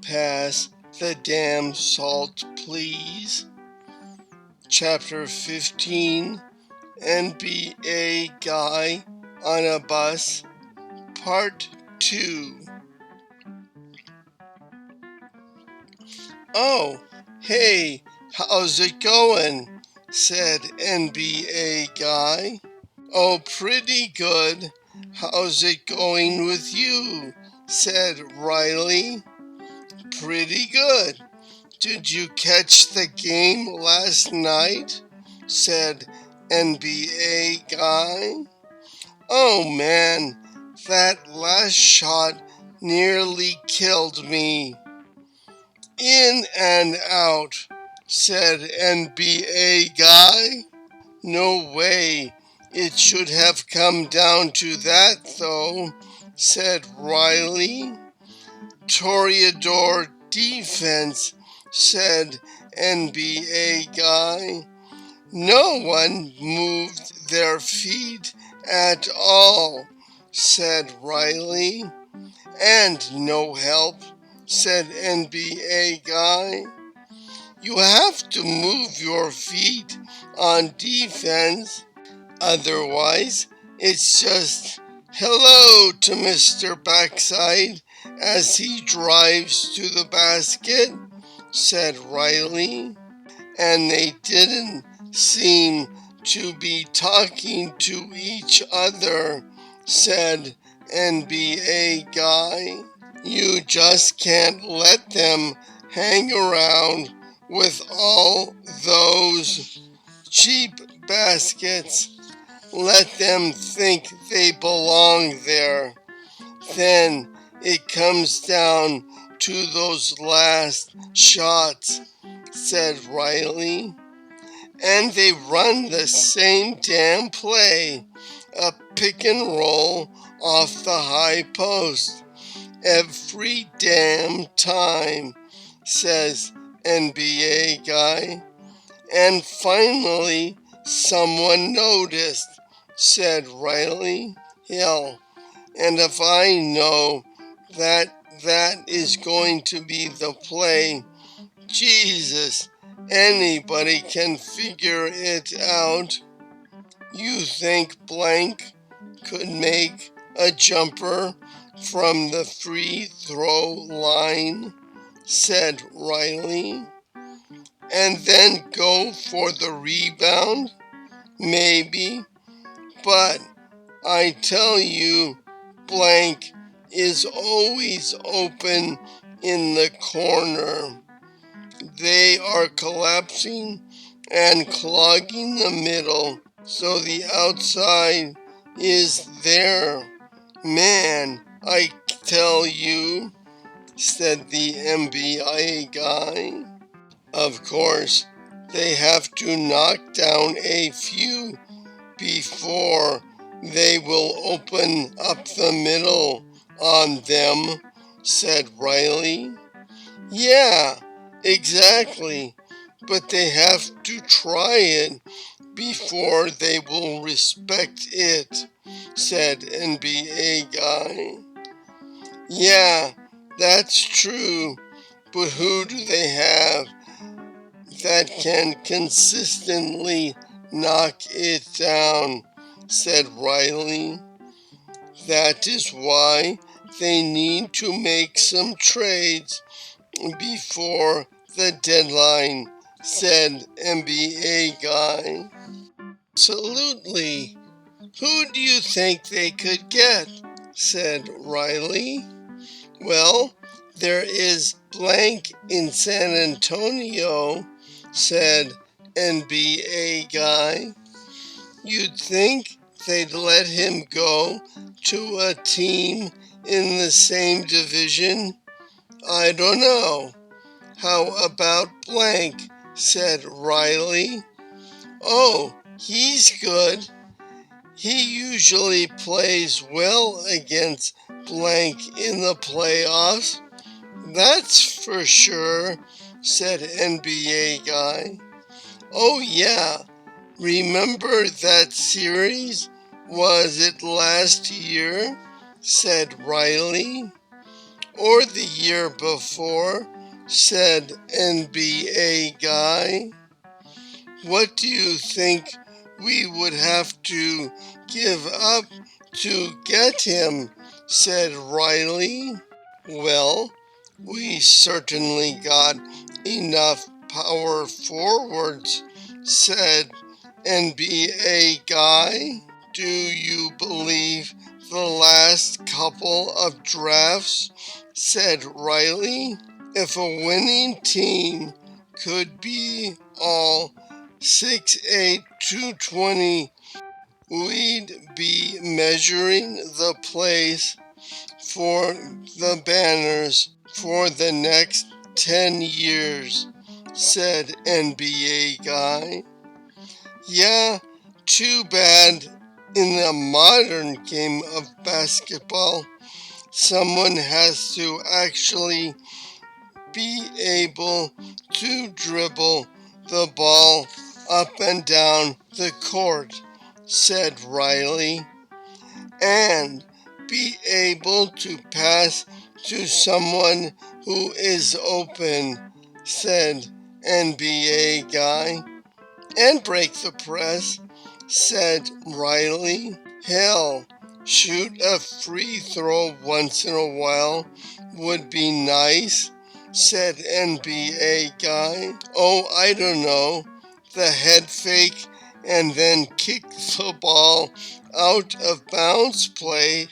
Pass the damn salt, please. Chapter 15, NBA Guy on a Bus, Part 2. "Oh, hey, how's it going?" said NBA Guy. "Oh, pretty good. How's it going with you?" said Riley. "Pretty good. Did you catch the game last night?" said NBA Guy. "Oh man, that last shot nearly killed me." "In and out," said NBA Guy. "No way. It should have come down to that, though," said Riley. "Toreador defense," said NBA Guy. "No one moved their feet at all," said Riley. "And no help," said NBA Guy. "You have to move your feet on defense. Otherwise, it's just hello to Mr. Backside as he drives to the basket," said Riley. "And they didn't seem to be talking to each other," said NBA Guy. "You just can't let them hang around with all those cheap baskets. Let them think they belong there. Then it comes down to those last shots," said Riley. "And they run the same damn play, a pick and roll off the high post, every damn time," says NBA Guy. "And finally, someone noticed," said Riley. "Hell, and if I know that is going to be the play, Jesus, anybody can figure it out. You think blank could make a jumper from the free throw line?" said Riley. "And then go for the rebound? Maybe. But I tell you, blank is always open in the corner. They are collapsing and clogging the middle, so the outside is there. Man, I tell you," said the NBA Guy. "Of course, they have to knock down a few before they will open up the middle on them," said Riley. "Yeah, exactly. But they have to try it before they will respect it," said NBA Guy. "Yeah, that's true. But who do they have that can consistently knock it down?" said Riley. "That is why they need to make some trades before the deadline," said NBA Guy. "Absolutely. Who do you think they could get?" said Riley. "Well, there is blank in San Antonio," said NBA Guy. "You'd think they'd let him go to a team in the same division. I don't know. How about blank?" said Riley. "Oh, he's good. He usually plays well against blank in the playoffs. That's for sure," said NBA Guy. "Oh yeah, remember that series? Was it last year?" said Riley. or the year before, said NBA guy. What do you think we would have to give up to get him, said Riley. Well, we certainly got enough power forwards, said NBA guy. Do you believe the last couple of drafts, said Riley. If a winning team could be all 6'8", 220, we'd be measuring the place for the banners for the next 10 years, said NBA guy. Yeah, too bad in the modern game of basketball, someone has to actually be able to dribble the ball up and down the court, said Riley, and be able to pass to someone who is open, said NBA guy, and break the press, said Riley. Hell, shoot a free throw once in a while would be nice, said NBA guy. Oh, I don't know. The head fake and then kick the ball out of bounds play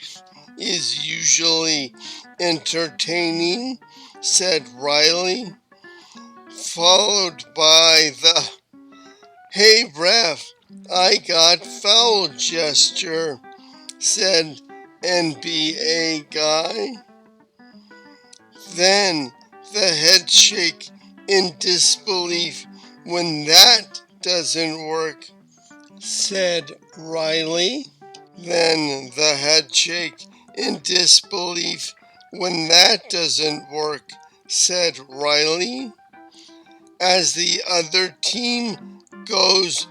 is usually entertaining, said Riley, followed by the "Hey ref, I got foul" gesture, said NBA guy. Then the head shake in disbelief when that doesn't work, said Riley. Then the head shake in disbelief when that doesn't work, said Riley. As the other team goes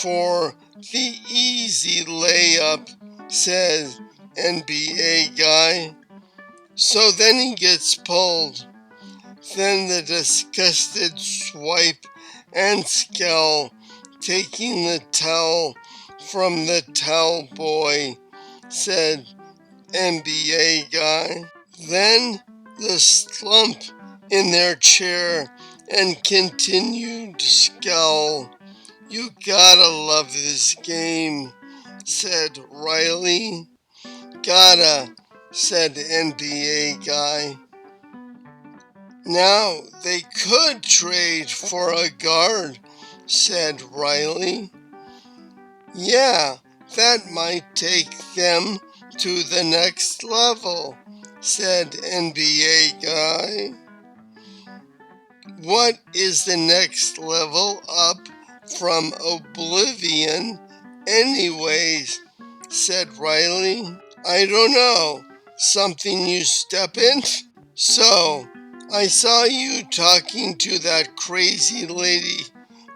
for the easy layup, says NBA guy. So then he gets pulled. Then the disgusted swipe and scowl, taking the towel from the towel boy, said NBA guy. Then the slump in their chair and continued scowl. You gotta love this game, said Riley. Gotta, said NBA guy. Now they could trade for a guard, said Riley. Yeah, that might take them to the next level, said NBA guy. What is the next level up from oblivion, anyways, said Riley. I don't know. Something you step in? So, I saw you talking to that crazy lady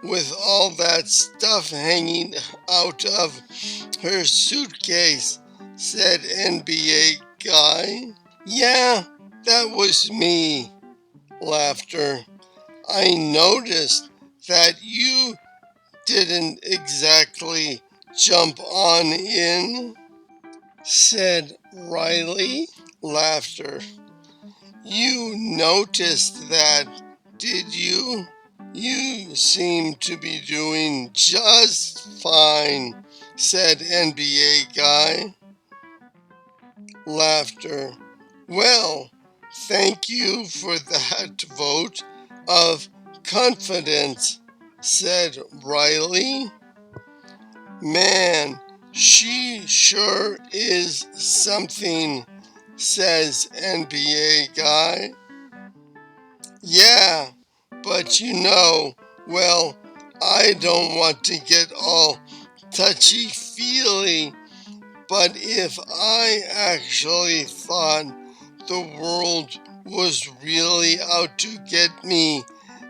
with all that stuff hanging out of her suitcase, said NBA guy. Yeah, that was me. Laughter. I noticed that you didn't exactly jump on in, said Riley. Laughter. You noticed that, did you? You seem to be doing just fine, said NBA guy. Laughter. Well, thank you for that vote of confidence, said Riley. Man, she sure is something, says NBA guy. Yeah, but well, I don't want to get all touchy-feely, but if I actually thought the world was really out to get me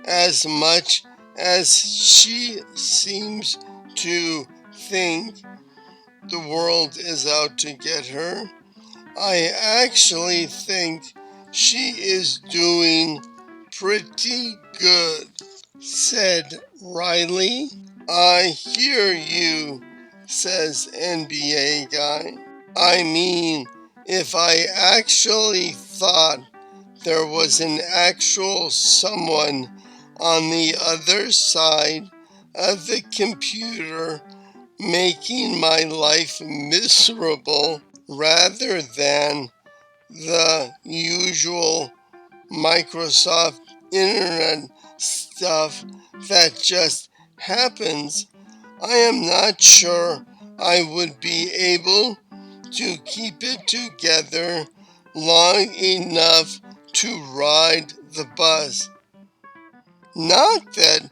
as much as she seems to think the world is out to get her, I actually think She is doing pretty good, said Riley. I hear you, says NBA guy. I mean, if I actually thought there was an actual someone on the other side of the computer making my life miserable rather than the usual Microsoft Internet stuff that just happens, I am not sure I would be able to keep it together long enough to ride the bus. Not that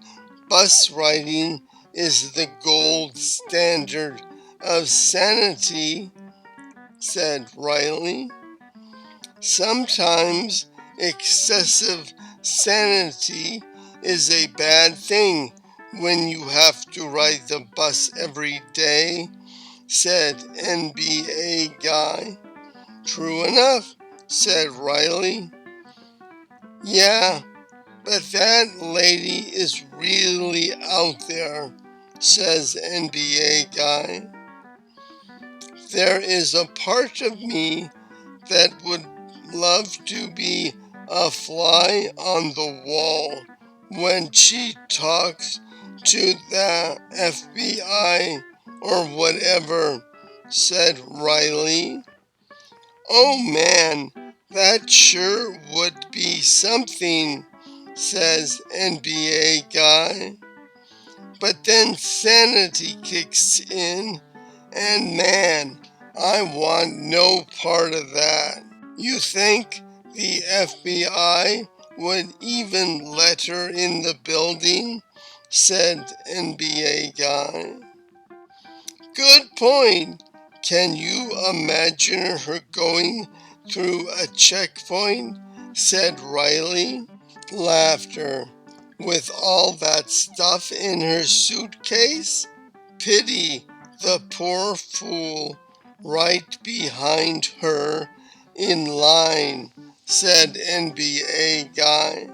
bus riding is the gold standard of sanity, said Riley. Sometimes excessive sanity is a bad thing when you have to ride the bus every day, said NBA guy. True enough, said Riley. Yeah, but that lady is really out there, says NBA guy. There is a part of me that would love to be a fly on the wall when she talks to the FBI or whatever, said Riley. Oh man, that sure would be something, says NBA guy. But then sanity kicks in, and man, I want no part of that. You think the FBI would even let her in the building? Said NBA guy. Good point. Can you imagine her going through a checkpoint? Said Riley. Laughter. With all that stuff in her suitcase? Pity the poor fool right behind her in line, said NBA guy,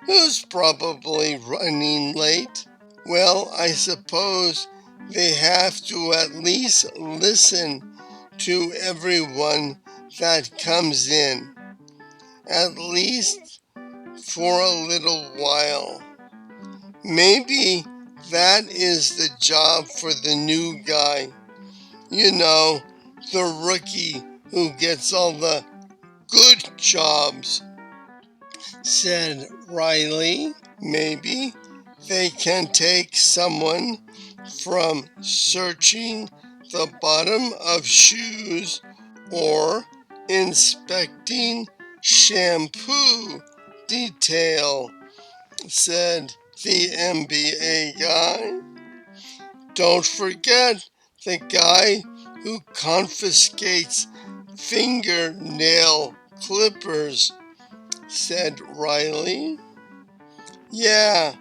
who's probably running late. Well, I suppose they have to at least listen to everyone that comes in, at least for a little while. Maybe that is the job for the new guy. You know, the rookie who gets all the good jobs, said Riley. Maybe they can take someone from searching the bottom of shoes or inspecting shampoo detail, said the NBA guy. Don't forget the guy who confiscates fingernail clippers, said Riley. Yeah,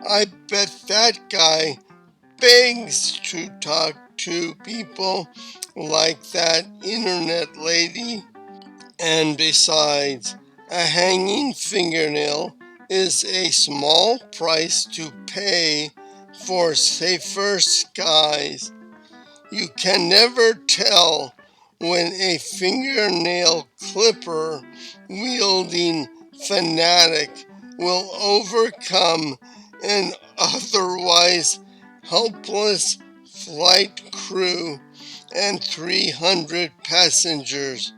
I bet that guy begs to talk to people like that internet lady. And besides, a hanging fingernail is a small price to pay for safer skies. You can never tell when a fingernail clipper wielding fanatic will overcome an otherwise helpless flight crew and 300 passengers,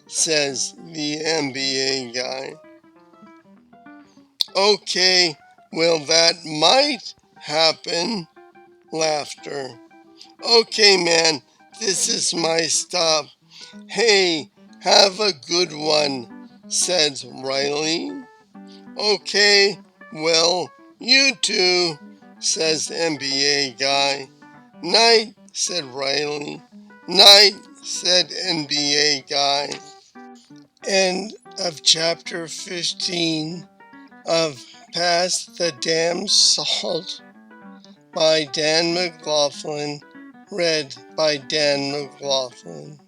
says the NBA guy. Okay, well, that might happen. Laughter. Okay, man, this is my stop. Hey, have a good one, said Riley. Okay, well, you too, says NBA guy. Night, said Riley. Night, said NBA guy. End of chapter 15 of Pass the Damn Salt by Dan McLaughlin, read by Dan McLaughlin.